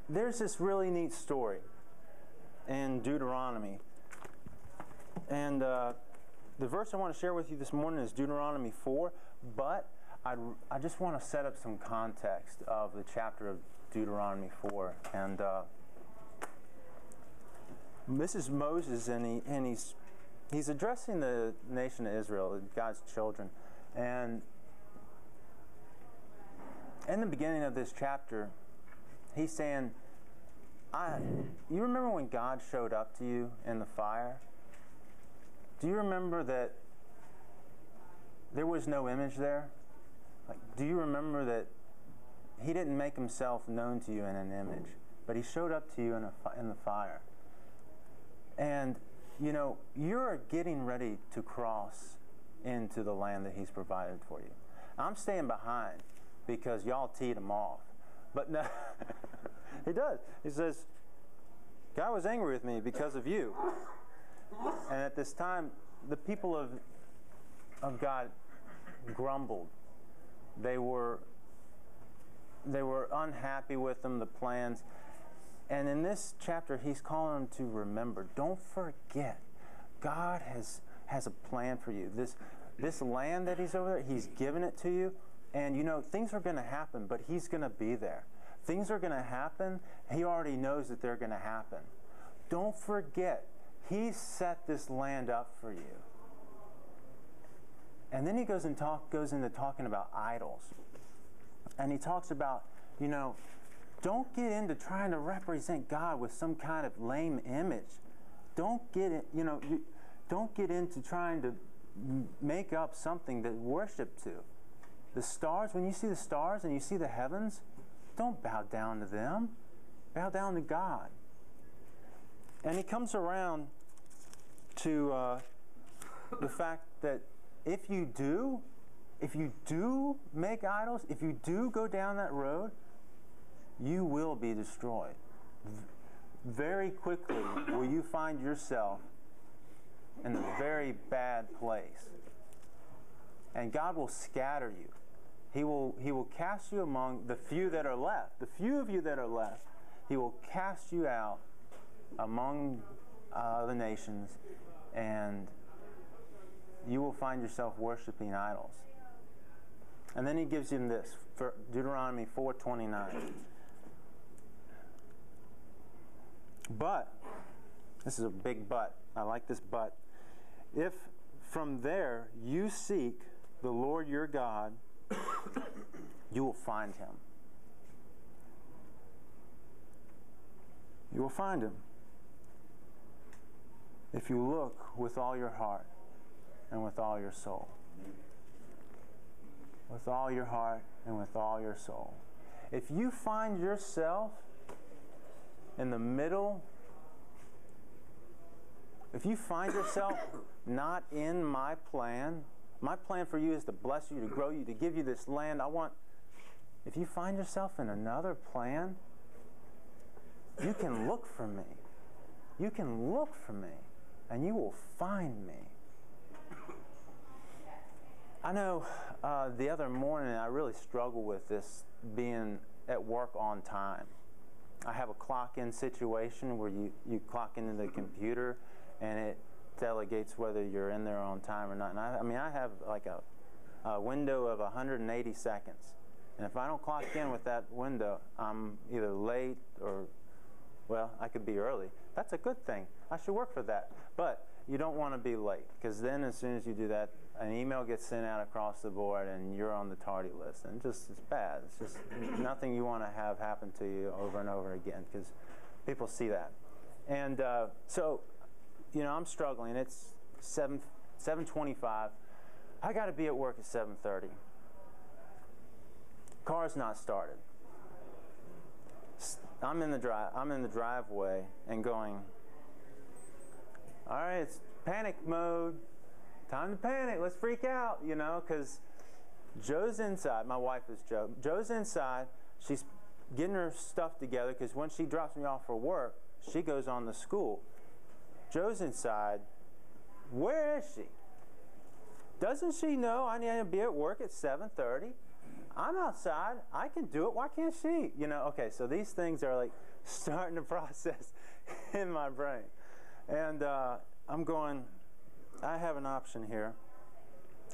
there's this really neat story in Deuteronomy. And the verse I want to share with you this morning is Deuteronomy 4, but I just want to set up some context of the chapter of Deuteronomy 4. And this is Moses, and he's addressing the nation of Israel, God's children. And in the beginning of this chapter, he's saying, you remember when God showed up to you in the fire? Do you remember that there was no image there? Like, do you remember that He didn't make Himself known to you in an image, but He showed up to you in the fire? And, you know, you're getting ready to cross into the land that He's provided for you. I'm staying behind because y'all teed Him off. But no, He does. He says, God was angry with me because of you. And at this time, the people of God grumbled. They were unhappy with them, the plans. And in this chapter, He's calling them to remember. Don't forget, God has a plan for you. This land that He's over there, He's given it to you. And you know, things are going to happen, but He's going to be there. Things are going to happen. He already knows that they're going to happen. Don't forget, He set this land up for you. And then He goes into talking about idols. And He talks about, you know, don't get into trying to represent God with some kind of lame image. Don't get into trying to make up something to worship to. The stars, when you see the stars and you see the heavens, don't bow down to them. Bow down to God. And He comes around to the fact that if you do make idols, if you do go down that road, you will be destroyed. Very quickly will you find yourself in a very bad place. And God will scatter you. He will cast you among the few that are left. The few of you that are left, He will cast you out among the nations, and you will find yourself worshiping idols. And then He gives him this, for Deuteronomy 4:29. But, this is a big but. I like this but. If from there you seek the Lord your God, you will find Him. You will find Him. If you look with all your heart and with all your soul. With all your heart and with all your soul. If you find yourself in the middle, if you find yourself not in my plan for you is to bless you, to grow you, to give you this land. If you find yourself in another plan, you can look for me. You can look for me, and you will find me. I know the other morning I really struggled with this, being at work on time. I have a clock-in situation where you clock into the computer and it delegates whether you're in there on time or not. And I have like a window of 180 seconds. And if I don't clock in with that window, I'm either late or, well, I could be early. That's a good thing. I should work for that. But you don't want to be late, because then as soon as you do that, an email gets sent out across the board and you're on the tardy list. And it's bad. It's just nothing you want to have happen to you over and over again, because people see that. And so, you know, I'm struggling. It's 7:25. I got to be at work at 7:30. Car's not started. I'm in the driveway and going, all right, it's panic mode. Time to panic. Let's freak out, you know, because Joe's inside. My wife is Joe. Joe's inside. She's getting her stuff together, because when she drops me off for work, she goes on to school. Joe's inside. Where is she? Doesn't she know I need to be at work at 7:30? I'm outside. I can do it. Why can't she? You know, okay, so these things are like starting to process in my brain. And I'm going, I have an option here.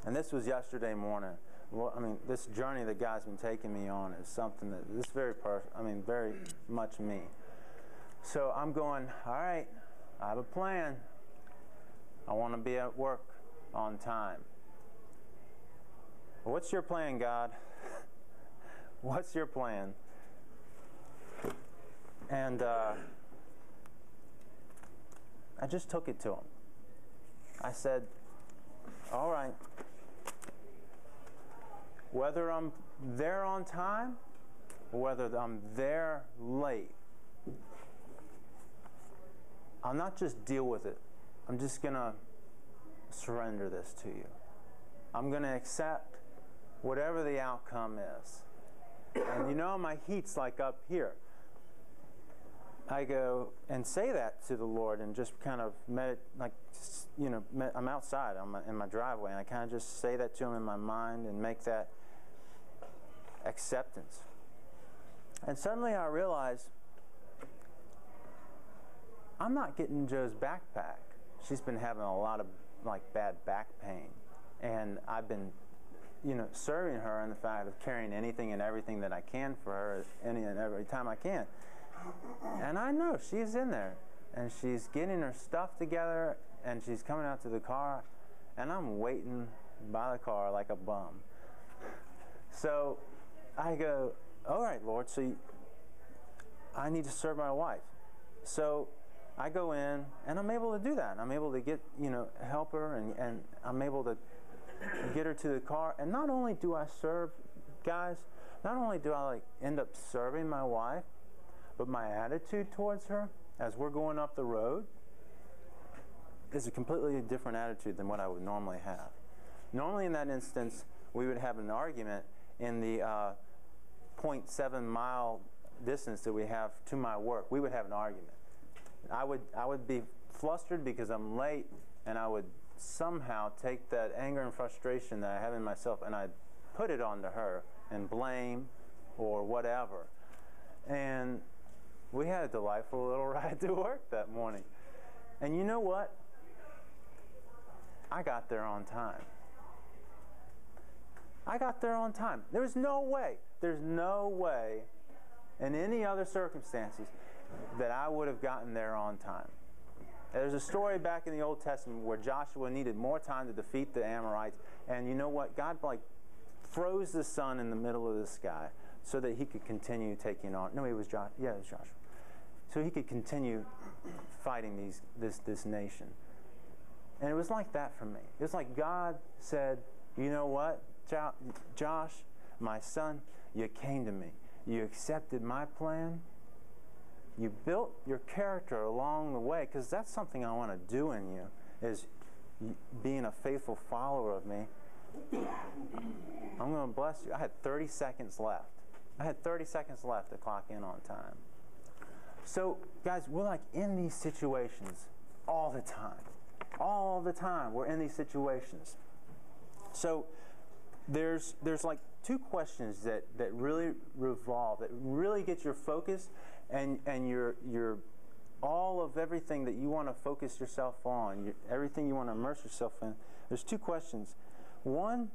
And this was yesterday morning. Well, I mean, this journey that God's been taking me on is something that is very much me. So I'm going, all right, I have a plan. I want to be at work on time. What's your plan, God? What's your plan? And I just took it to him. I said, all right, whether I'm there on time or whether I'm there late, I'll not just deal with it. I'm just going to surrender this to you. I'm going to accept whatever the outcome is. And you know, my heat's like up here. I go and say that to the Lord and just kind of I'm outside in my driveway, and I kind of just say that to him in my mind and make that acceptance. And suddenly I realize I'm not getting Joe's backpack. She's been having a lot of bad back pain, and I've been serving her in the fact of carrying anything and everything that I can for her any and every time I can. And I know she's in there, and she's getting her stuff together, and she's coming out to the car, and I'm waiting by the car like a bum. So I go, all right, Lord, so I need to serve my wife. So I go in, and I'm able to do that. I'm able to get, help her, and I'm able to get her to the car. And not only do I serve, guys, not only do I end up serving my wife, but my attitude towards her as we're going up the road is a completely different attitude than what I would normally have. Normally in that instance, we would have an argument in the 0.7 mile distance that we have to my work. We would have an argument. I would be flustered because I'm late, and I would somehow take that anger and frustration that I have in myself and I'd put it onto her and blame or whatever. And we had a delightful little ride to work that morning. And you know what? I got there on time. I got there on time. There's no way in any other circumstances that I would have gotten there on time. There's a story back in the Old Testament where Joshua needed more time to defeat the Amorites, and you know what? God froze the sun in the middle of the sky so that he could continue taking on. No, it was Joshua. Yeah, it was Joshua. So he could continue fighting this nation. And it was like that for me. It was like God said, you know what, Josh, my son, you came to me. You accepted my plan. You built your character along the way, because that's something I want to do in you, is being a faithful follower of me. I'm going to bless you. I had 30 seconds left. I had 30 seconds left to clock in on time. So, guys, we're in these situations all the time. All the time we're in these situations. So there's two questions that really revolve, that really get your focus and your all of everything that you want to focus yourself on, everything you want to immerse yourself in. There's two questions. One